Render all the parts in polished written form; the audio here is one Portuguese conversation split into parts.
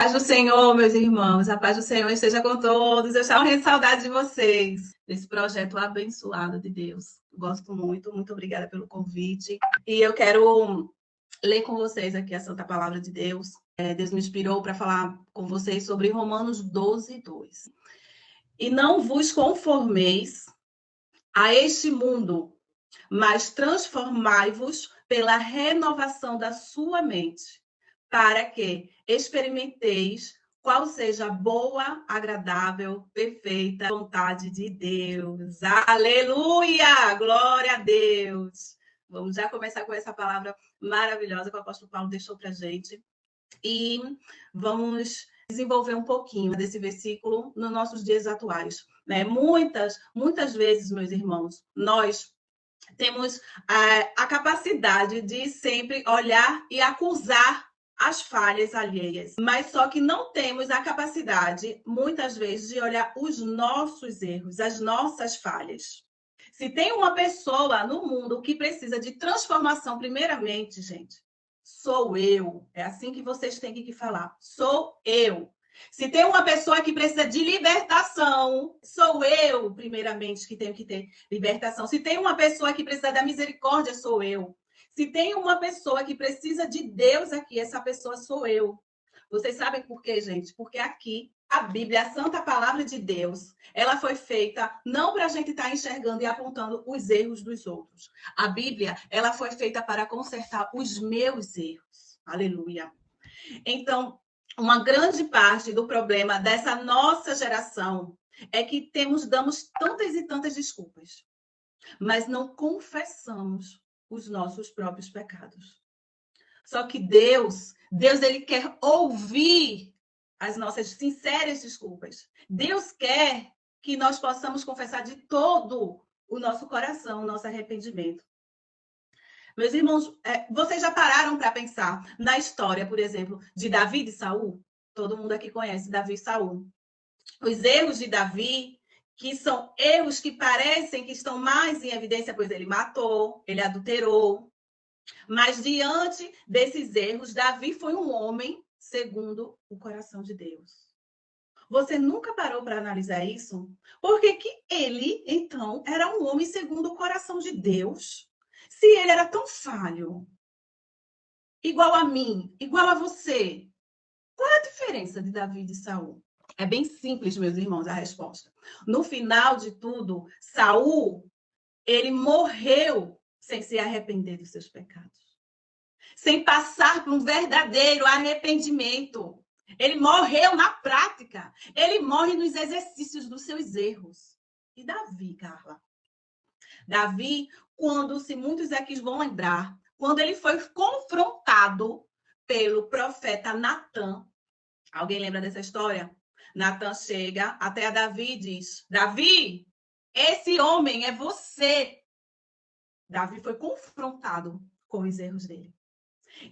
Paz do Senhor, meus irmãos, a paz do Senhor esteja com todos. Eu estava morrendo de saudade de vocês, desse projeto abençoado de Deus. Gosto muito, muito obrigada pelo convite. E eu quero ler com vocês aqui a Santa Palavra de Deus. Deus me inspirou para falar com vocês sobre Romanos 12, 2. E não vos conformeis a este mundo, mas transformai-vos pela renovação da sua mente, para que experimenteis qual seja a boa, agradável, perfeita vontade de Deus. Aleluia! Glória a Deus! Vamos já começar com essa palavra maravilhosa que o apóstolo Paulo deixou para a gente. E vamos desenvolver um pouquinho desse versículo nos nossos dias atuais. Né? Muitas vezes, meus irmãos, nós temos a capacidade de sempre olhar e acusar as falhas alheias, mas só que não temos a capacidade, muitas vezes, de olhar os nossos erros, as nossas falhas. Se tem uma pessoa no mundo que precisa de transformação, primeiramente, gente, sou eu. É assim que vocês têm que falar. Sou eu. Se tem uma pessoa que precisa de libertação, sou eu, primeiramente, que tenho que ter libertação. Se tem uma pessoa que precisa da misericórdia, sou eu. Se tem uma pessoa que precisa de Deus aqui, essa pessoa sou eu. Vocês sabem por quê, gente? Porque aqui a Bíblia, a Santa Palavra de Deus, ela foi feita não para a gente estar enxergando e apontando os erros dos outros. A Bíblia, ela foi feita para consertar os meus erros. Aleluia. Então, uma grande parte do problema dessa nossa geração é que damos tantas e tantas desculpas, mas não confessamos os nossos próprios pecados. Só que Deus, ele quer ouvir as nossas sinceras desculpas. Deus quer que nós possamos confessar de todo o nosso coração, o nosso arrependimento. Meus irmãos, vocês já pararam para pensar na história, por exemplo, de Davi e Saul? Todo mundo aqui conhece Davi e Saul. Os erros de Davi, que são erros que parecem que estão mais em evidência, pois ele matou, ele adulterou. Mas diante desses erros, Davi foi um homem segundo o coração de Deus. Você nunca parou para analisar isso? Por que ele, então, era um homem segundo o coração de Deus? Se ele era tão falho, igual a mim, igual a você, qual é a diferença de Davi e de Saul? É bem simples, meus irmãos, a resposta. No final de tudo, Saul, ele morreu sem se arrepender dos seus pecados. Sem passar por um verdadeiro arrependimento. Ele morreu na prática. Ele morre nos exercícios dos seus erros. E Davi, Carla? Davi, se muitos aqui vão lembrar, quando ele foi confrontado pelo profeta Natan. Alguém lembra dessa história? Natan chega até a Davi e diz: Davi, esse homem é você. Davi foi confrontado com os erros dele.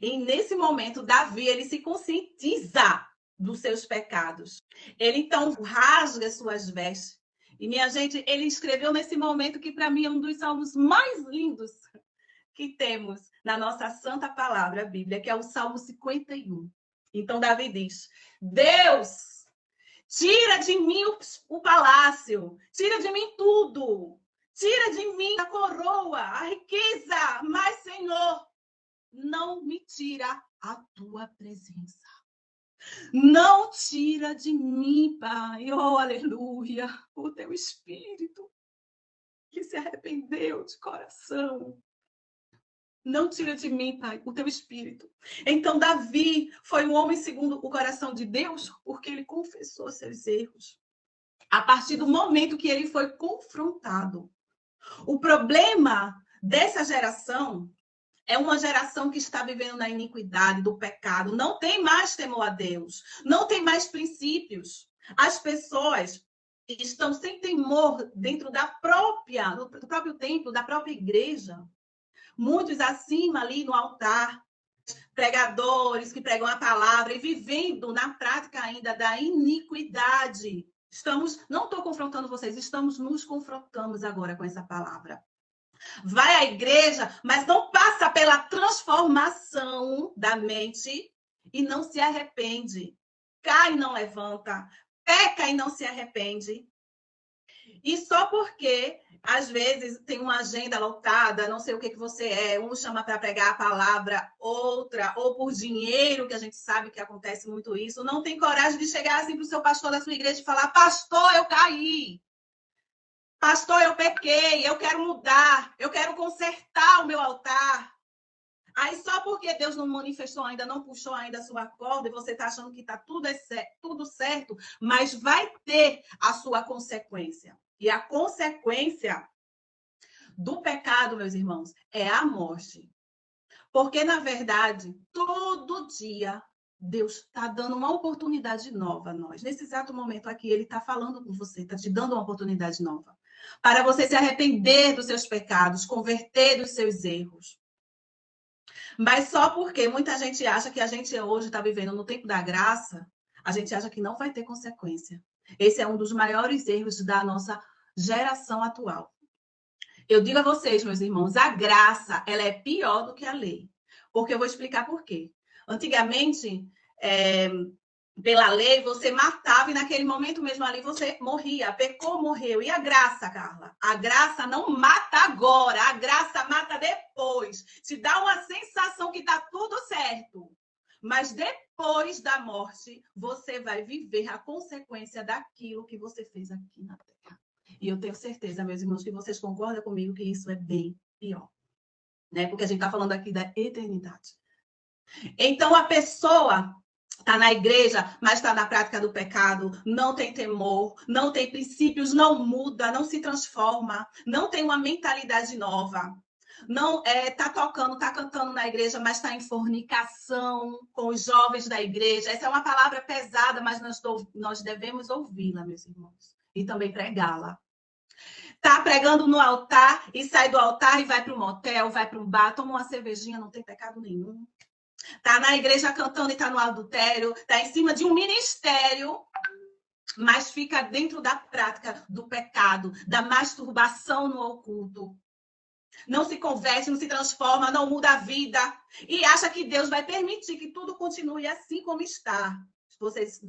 E nesse momento, Davi, ele se conscientiza dos seus pecados. Ele, então, rasga suas vestes. E, minha gente, ele escreveu nesse momento que, para mim, é um dos salmos mais lindos que temos na nossa santa palavra, a Bíblia, que é o Salmo 51. Então, Davi diz: Deus, tira de mim o palácio, tira de mim tudo, tira de mim a coroa, a riqueza, mas, Senhor, não me tira a tua presença. Não tira de mim, Pai, oh, aleluia, o teu espírito que se arrependeu de coração. Não tira de mim, Pai, o teu espírito. Então, Davi foi um homem segundo o coração de Deus, porque ele confessou seus erros. A partir do momento que ele foi confrontado. O problema dessa geração é uma geração que está vivendo na iniquidade, do pecado. Não tem mais temor a Deus. Não tem mais princípios. As pessoas estão sem temor dentro do próprio templo, da própria igreja. Muitos acima ali no altar, pregadores que pregam a palavra e vivendo na prática ainda da iniquidade. Não estou confrontando vocês, nos confrontamos agora com essa palavra. Vai à igreja, mas não passa pela transformação da mente e não se arrepende. cai e não levanta, peca e não se arrepende. E só porque, às vezes, tem uma agenda lotada, não sei o que você é, um chama para pregar a palavra, outra, ou por dinheiro, que a gente sabe que acontece muito isso, não tem coragem de chegar assim para o seu pastor da sua igreja e falar: pastor, eu caí. Pastor, eu pequei, eu quero mudar, eu quero consertar o meu altar. Aí só porque Deus não manifestou ainda, não puxou ainda a sua corda, e você está achando que está tudo certo, mas vai ter a sua consequência. E a consequência do pecado, meus irmãos, é a morte. Porque, na verdade, todo dia Deus está dando uma oportunidade nova a nós. Nesse exato momento aqui, Ele está falando com você, está te dando uma oportunidade nova. Para você se arrepender dos seus pecados, converter dos seus erros. Mas só porque muita gente acha que a gente hoje está vivendo no tempo da graça, a gente acha que não vai ter consequência. Esse é um dos maiores erros da nossa geração atual. Eu digo a vocês, meus irmãos, a graça ela é pior do que a lei. Porque eu vou explicar por quê. Antigamente, pela lei, você matava e naquele momento mesmo ali você morria. Pecou, morreu. E a graça, Carla? A graça não mata agora, a graça mata depois. Te dá uma sensação que está tudo certo. Mas depois da morte, você vai viver a consequência daquilo que você fez aqui na Terra. E eu tenho certeza, meus irmãos, que vocês concordam comigo que isso é bem pior. Né? Porque a gente está falando aqui da eternidade. Então, a pessoa está na igreja, mas está na prática do pecado, não tem temor, não tem princípios, não muda, não se transforma, não tem uma mentalidade nova. Não está tocando, está cantando na igreja, mas está em fornicação com os jovens da igreja. Essa é uma palavra pesada, mas nós devemos ouvi-la, meus irmãos, e também pregá-la. Está pregando no altar e sai do altar e vai para um motel, vai para um bar, toma uma cervejinha, não tem pecado nenhum. Está na igreja cantando e está no adultério, está em cima de um ministério, mas fica dentro da prática do pecado, da masturbação no oculto. Não se converte, não se transforma, não muda a vida e acha que Deus vai permitir que tudo continue assim como está.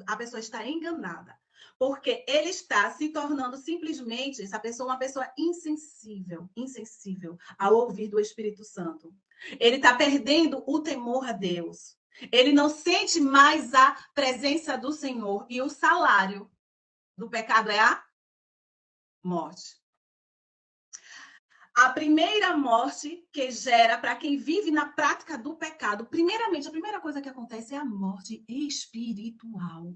A pessoa está enganada, porque ele está se tornando simplesmente, essa pessoa, uma pessoa insensível ao ouvir do Espírito Santo. Ele está perdendo o temor a Deus. Ele não sente mais a presença do Senhor. E o salário do pecado é a morte. A primeira morte que gera para quem vive na prática do pecado, primeiramente, a primeira coisa que acontece é a morte espiritual.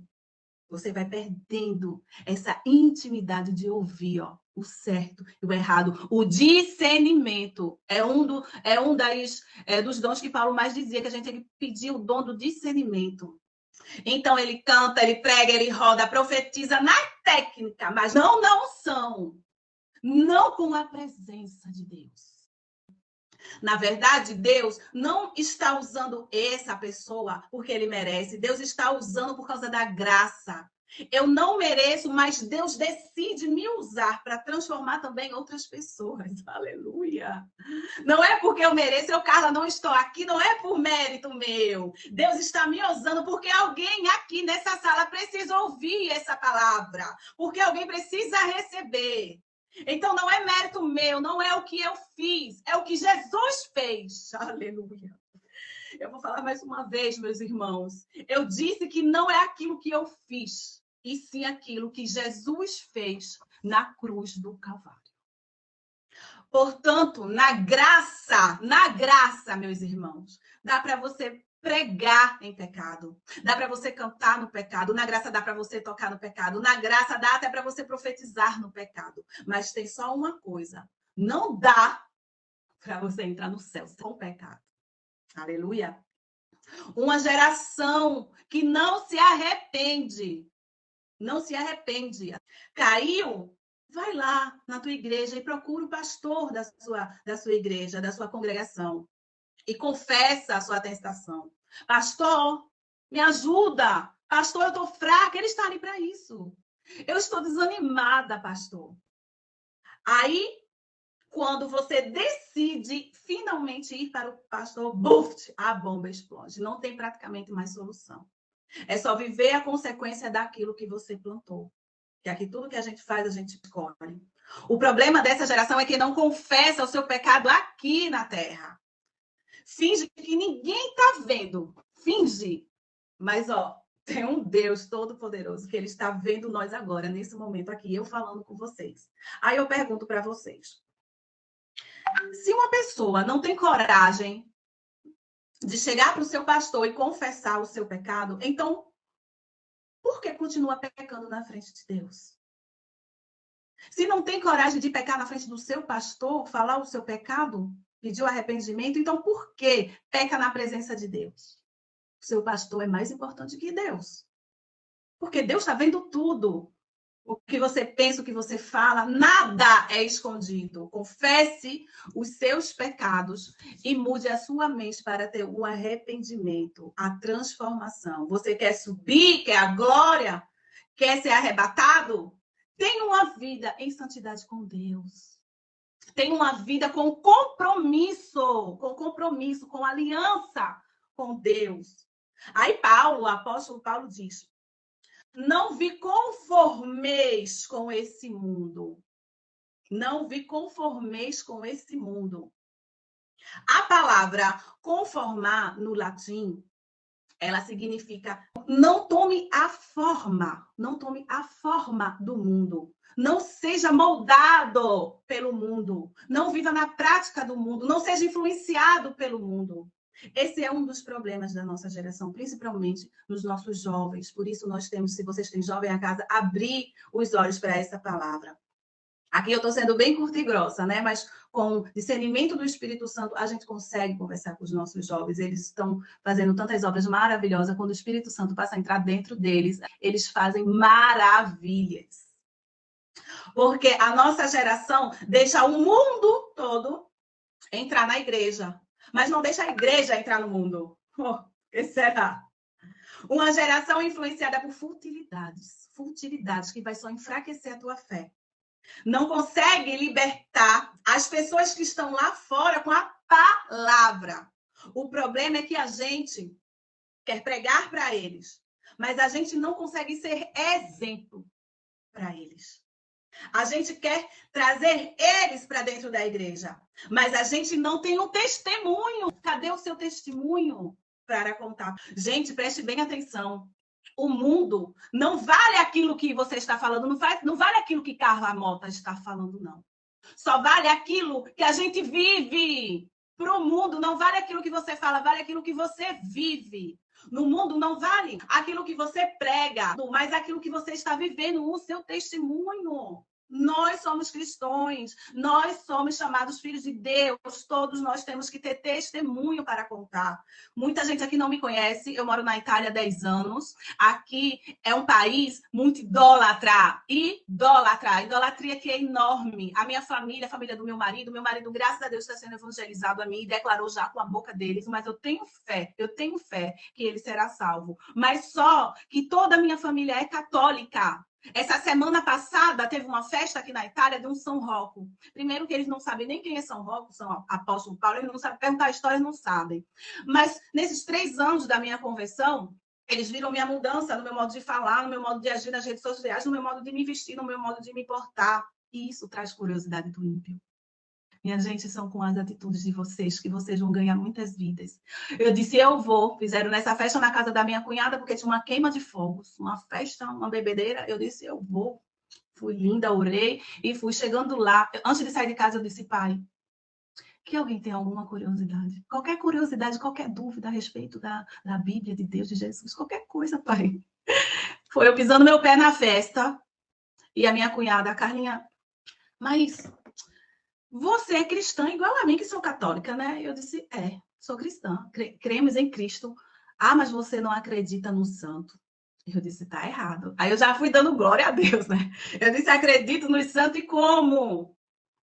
Você vai perdendo essa intimidade de ouvir, ó, o certo e o errado. O discernimento é um dos dons que Paulo mais dizia, que a gente tem que pedir o dom do discernimento. Então, ele canta, ele prega, ele roda, profetiza na técnica, mas não na unção. Não com a presença de Deus. Na verdade, Deus não está usando essa pessoa porque ele merece. Deus está usando por causa da graça. Eu não mereço, mas Deus decide me usar para transformar também outras pessoas. Aleluia. Não é porque eu mereço, Carla, não estou aqui, não é por mérito meu. Deus está me usando porque alguém aqui nessa sala precisa ouvir essa palavra. Porque alguém precisa receber. Então, não é mérito meu, não é o que eu fiz, é o que Jesus fez. Aleluia. Eu vou falar mais uma vez, meus irmãos. Eu disse que não é aquilo que eu fiz, e sim aquilo que Jesus fez na cruz do Calvário. Portanto, na graça, meus irmãos, dá para você pregar em pecado. Dá para você cantar no pecado. Na graça dá para você tocar no pecado. Na graça dá até para você profetizar no pecado. Mas tem só uma coisa. Não dá para você entrar no céu com pecado. Aleluia. Uma geração que não se arrepende. Não se arrepende. Caiu? Vai lá na tua igreja e procura o pastor da sua igreja, da sua congregação. E confessa a sua tentação. Pastor, me ajuda. Pastor, eu estou fraca. Ele está ali para isso. Eu estou desanimada, pastor. Aí, quando você decide finalmente ir para o pastor, buf, a bomba explode. Não tem praticamente mais solução. É só viver a consequência daquilo que você plantou. Que aqui tudo que a gente faz, a gente colhe. O problema dessa geração é que não confessa o seu pecado aqui na terra. Finge que ninguém está vendo. Finge. Mas, tem um Deus todo-poderoso que ele está vendo nós agora, nesse momento aqui, eu falando com vocês. Aí eu pergunto para vocês. Se uma pessoa não tem coragem de chegar para o seu pastor e confessar o seu pecado, então, por que continua pecando na frente de Deus? Se não tem coragem de pecar na frente do seu pastor, falar o seu pecado, pedir o arrependimento, então por que peca na presença de Deus? O seu pastor é mais importante que Deus. Porque Deus está vendo tudo. O que você pensa, o que você fala, nada é escondido. Confesse os seus pecados e mude a sua mente para ter o arrependimento, a transformação. Você quer subir, quer a glória, quer ser arrebatado? Tenha uma vida em santidade com Deus. Tenha uma vida com compromisso, com aliança com Deus. Aí Paulo, o apóstolo Paulo diz: não vi conformeis com esse mundo. Não vi conformeis com esse mundo. A palavra conformar no latim, ela significa não tome a forma do mundo. Não seja moldado pelo mundo. Não viva na prática do mundo. Não seja influenciado pelo mundo. Esse é um dos problemas da nossa geração, principalmente nos nossos jovens. Por isso, nós temos, se vocês têm jovem em casa, abrir os olhos para essa palavra. Aqui eu estou sendo bem curta e grossa, né? Mas com o discernimento do Espírito Santo, a gente consegue conversar com os nossos jovens. Eles estão fazendo tantas obras maravilhosas. Quando o Espírito Santo passa a entrar dentro deles, eles fazem maravilhas. Porque a nossa geração deixa o mundo todo entrar na igreja, mas não deixa a igreja entrar no mundo. Que será? Uma geração influenciada por futilidades que vai só enfraquecer a tua fé. Não consegue libertar as pessoas que estão lá fora com a palavra. O problema é que a gente quer pregar para eles, mas a gente não consegue ser exemplo para eles. A gente quer trazer eles para dentro da igreja, mas a gente não tem um testemunho. Cadê o seu testemunho para contar? Gente, preste bem atenção. O mundo não vale aquilo que você está falando, não vale aquilo que Carla Mota está falando, não. Só vale aquilo que a gente vive. Para o mundo não vale aquilo que você fala, vale aquilo que você vive. No mundo não vale aquilo que você prega, mas aquilo que você está vivendo, o seu testemunho. Nós somos cristãos, nós somos chamados filhos de Deus, todos nós temos que ter testemunho para contar. Muita gente aqui não me conhece, eu moro na Itália há 10 anos, aqui é um país muito idólatra, idolatria que é enorme. A minha família, a família do meu marido, graças a Deus, está sendo evangelizado a mim e declarou já com a boca deles, mas eu tenho fé que ele será salvo. Mas só que toda a minha família é católica. Essa semana passada teve uma festa aqui na Itália de um São Rocco. Primeiro que eles não sabem nem quem é São Rocco, São Apóstolo Paulo, eles não sabem perguntar a história, não sabem. Mas nesses 3 anos da minha conversão, eles viram minha mudança no meu modo de falar, no meu modo de agir nas redes sociais, no meu modo de me vestir, no meu modo de me portar. E isso traz curiosidade do ímpio. Minha gente, são com as atitudes de vocês que vocês vão ganhar muitas vidas. Eu disse, eu vou. Fizeram nessa festa na casa da minha cunhada, porque tinha uma queima de fogos, uma festa, uma bebedeira. Eu disse, eu vou. Fui linda, orei e fui chegando lá. Antes de sair de casa, eu disse, pai, que alguém tem alguma curiosidade? Qualquer curiosidade, qualquer dúvida a respeito da Bíblia, de Deus, de Jesus, qualquer coisa, pai. Foi eu pisando meu pé na festa e a minha cunhada, a Carlinha, mas você é cristã igual a mim, que sou católica, né? Eu disse, sou cristã, cremos em Cristo. Ah, mas você não acredita no santo. Eu disse, tá errado. Aí eu já fui dando glória a Deus, né? Eu disse, acredito no santo e como?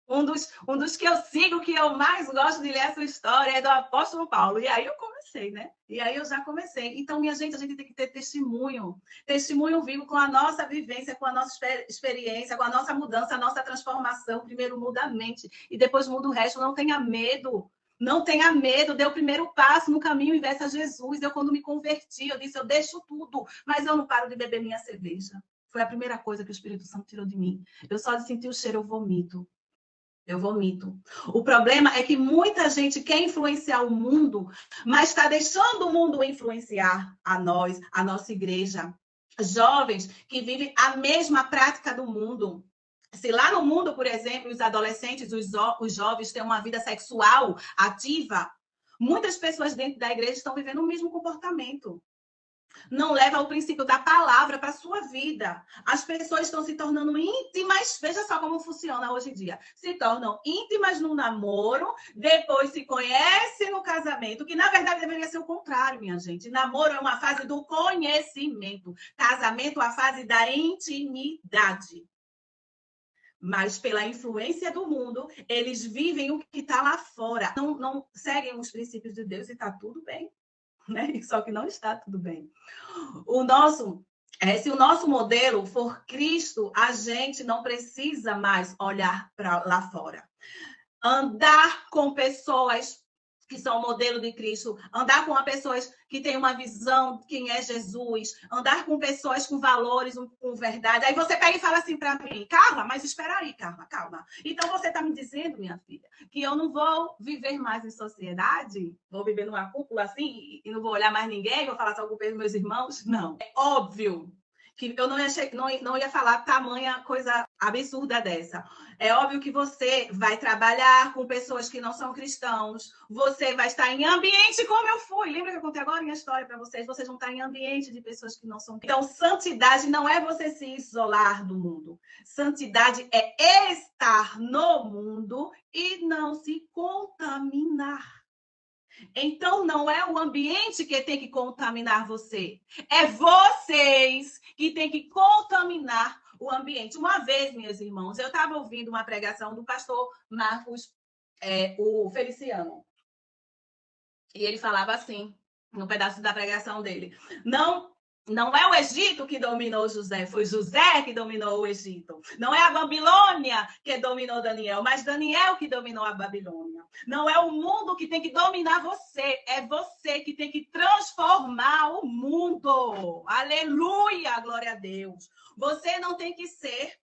Um dos que eu sigo, que eu mais gosto de ler essa história é do apóstolo Paulo. E aí eu comecei, né? E aí eu já comecei. Então, minha gente, a gente tem que ter testemunho. Testemunho vivo com a nossa vivência, com a nossa experiência, com a nossa mudança, a nossa transformação. Primeiro muda a mente e depois muda o resto. Não tenha medo. Não tenha medo, dê o primeiro passo no caminho inverso a Jesus. Eu, quando me converti, eu disse, eu deixo tudo, mas eu não paro de beber minha cerveja. Foi a primeira coisa que o Espírito Santo tirou de mim. Eu só de sentir o cheiro, eu vomito. Eu vomito. O problema é que muita gente quer influenciar o mundo, mas está deixando o mundo influenciar a nós, a nossa igreja. Jovens que vivem a mesma prática do mundo. Se lá no mundo, por exemplo, os adolescentes, os jovens têm uma vida sexual ativa, muitas pessoas dentro da igreja estão vivendo o mesmo comportamento. Não leva o princípio da palavra para a sua vida. As pessoas estão se tornando íntimas, veja só como funciona hoje em dia. Se tornam íntimas no namoro, depois se conhecem no casamento, que na verdade deveria ser o contrário, minha gente. Namoro é uma fase do conhecimento, casamento é a fase da intimidade. Mas pela influência do mundo, eles vivem o que está lá fora. Não seguem os princípios de Deus e está tudo bem. Né? Só que não está tudo bem. Se o nosso modelo for Cristo, a gente não precisa mais olhar para lá fora. Andar com pessoas que são o modelo de Cristo, andar com pessoas que têm uma visão de quem é Jesus, andar com pessoas com valores, com verdade. Aí você pega e fala assim para mim, Carla, mas espera aí, Carla, calma. Então você está me dizendo, minha filha, que eu não vou viver mais em sociedade? Vou viver numa cúpula assim e não vou olhar mais ninguém, vou falar só com os meus irmãos? Não. É óbvio que eu não ia falar tamanha coisa absurda dessa. É óbvio que você vai trabalhar com pessoas que não são cristãos, você vai estar em ambiente como eu fui. Lembra que eu contei agora minha história para vocês? Vocês vão estar em ambiente de pessoas que não são cristãos. Então, santidade não é você se isolar do mundo. Santidade é estar no mundo e não se contaminar. Então, não é o ambiente que tem que contaminar você. É vocês que tem que contaminar o ambiente. Uma vez, meus irmãos, eu estava ouvindo uma pregação do pastor Marcos, o Feliciano. E ele falava assim, no pedaço da pregação dele. Não é o Egito que dominou José, foi José que dominou o Egito. Não é a Babilônia que dominou Daniel, mas Daniel que dominou a Babilônia. Não é o mundo que tem que dominar você, é você que tem que transformar o mundo. Aleluia, glória a Deus. Você não tem que ser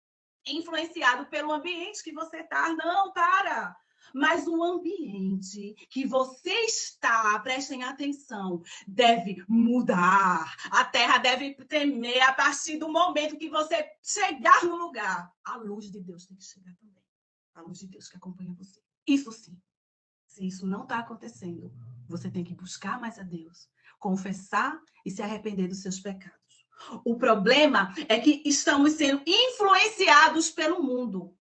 influenciado pelo ambiente que você está. Não, para. Mas o ambiente que você está, prestem atenção, deve mudar. A terra deve tremer a partir do momento que você chegar no lugar. A luz de Deus tem que chegar também. A luz de Deus que acompanha você. Isso sim. Se isso não está acontecendo, você tem que buscar mais a Deus, confessar e se arrepender dos seus pecados. O problema é que estamos sendo influenciados pelo mundo,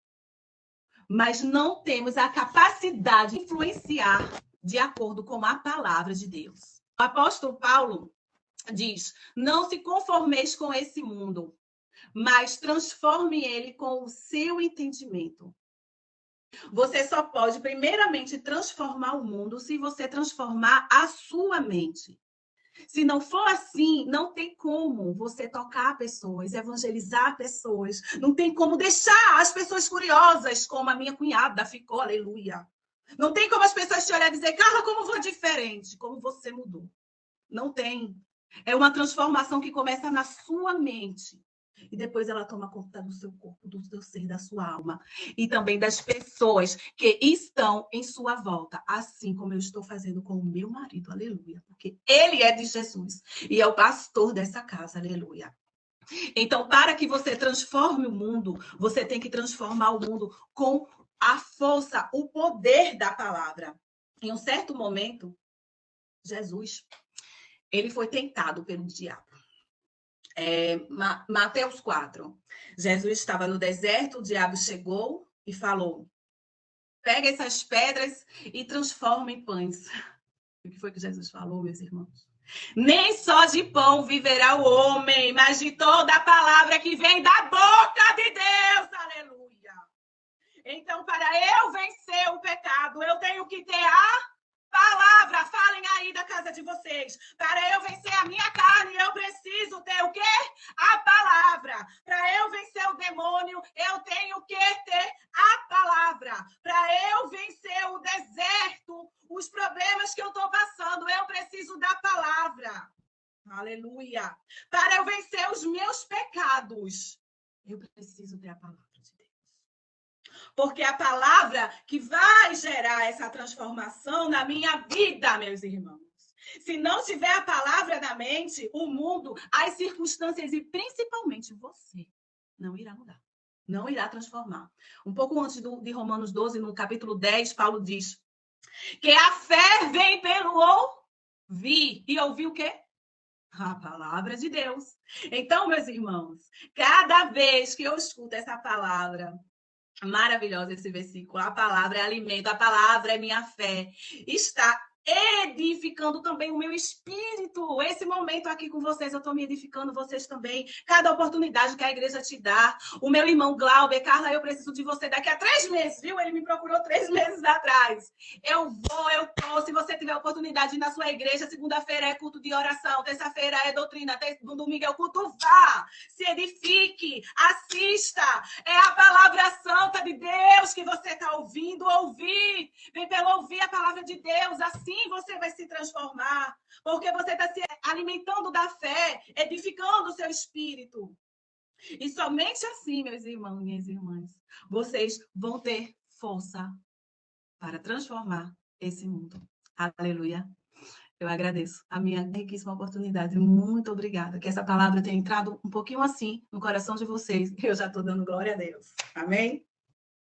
mas não temos a capacidade de influenciar de acordo com a palavra de Deus. O apóstolo Paulo diz, não se conformeis com esse mundo, mas transforme ele com o seu entendimento. Você só pode, primeiramente, transformar o mundo se você transformar a sua mente. Se não for assim, não tem como você tocar pessoas, evangelizar pessoas. Não tem como deixar as pessoas curiosas, como a minha cunhada ficou, aleluia. Não tem como as pessoas te olharem e dizer, Carla, como foi diferente, como você mudou. Não tem. É uma transformação que começa na sua mente. E depois ela toma conta do seu corpo, do seu ser, da sua alma. E também das pessoas que estão em sua volta. Assim como eu estou fazendo com o meu marido, aleluia. Porque ele é de Jesus e é o pastor dessa casa, aleluia. Então, para que você transforme o mundo, você tem que transformar o mundo com a força, o poder da palavra. Em um certo momento, Jesus, ele foi tentado pelo diabo. Mateus 4. Jesus estava no deserto, o diabo chegou e falou, pega essas pedras e transforma em pães. O que foi que Jesus falou, meus irmãos? Nem só de pão viverá o homem, mas de toda a palavra que vem da boca de Deus. Aleluia. Então, para eu vencer o pecado, eu tenho que ter a palavra. Falem aí da casa de vocês. Para eu vencer a minha carne, eu preciso ter o quê? A palavra. Para eu vencer o demônio, eu tenho que ter a palavra. Para eu vencer o deserto, os transformados, eu preciso ter a palavra de Deus. Porque é a palavra que vai gerar essa transformação na minha vida, meus irmãos. Se não tiver a palavra na mente, o mundo, as circunstâncias e principalmente você não irá mudar. Não irá transformar. Um pouco antes de Romanos 12, no capítulo 10, Paulo diz que a fé vem pelo ouvir. E ouvir o quê? A palavra de Deus. Então, meus irmãos, cada vez que eu escuto essa palavra, maravilhosa esse versículo, a palavra é alimento, a palavra é minha fé, está edificando também o meu espírito. Esse momento aqui com vocês, eu estou me edificando, vocês também. Cada oportunidade que a igreja te dá. O meu irmão Glauber, Carla, eu preciso de você daqui a 3 meses, viu? Ele me procurou 3 meses atrás. Eu tô. Se você tiver oportunidade na sua igreja, segunda-feira é culto de oração, terça-feira é doutrina, no domingo é o culto, vá. Se edifique, assista. É a palavra santa de Deus que você está ouvindo, ouvir. Vem pelo ouvir a palavra de Deus, assim você vai se transformar, porque você está se alimentando da fé, edificando o seu espírito. E somente assim, meus irmãos e minhas irmãs, vocês vão ter força para transformar esse mundo. Aleluia. Eu agradeço a minha riquíssima oportunidade. Muito obrigada. Que essa palavra tenha entrado um pouquinho assim no coração de vocês. Eu já estou dando glória a Deus. Amém?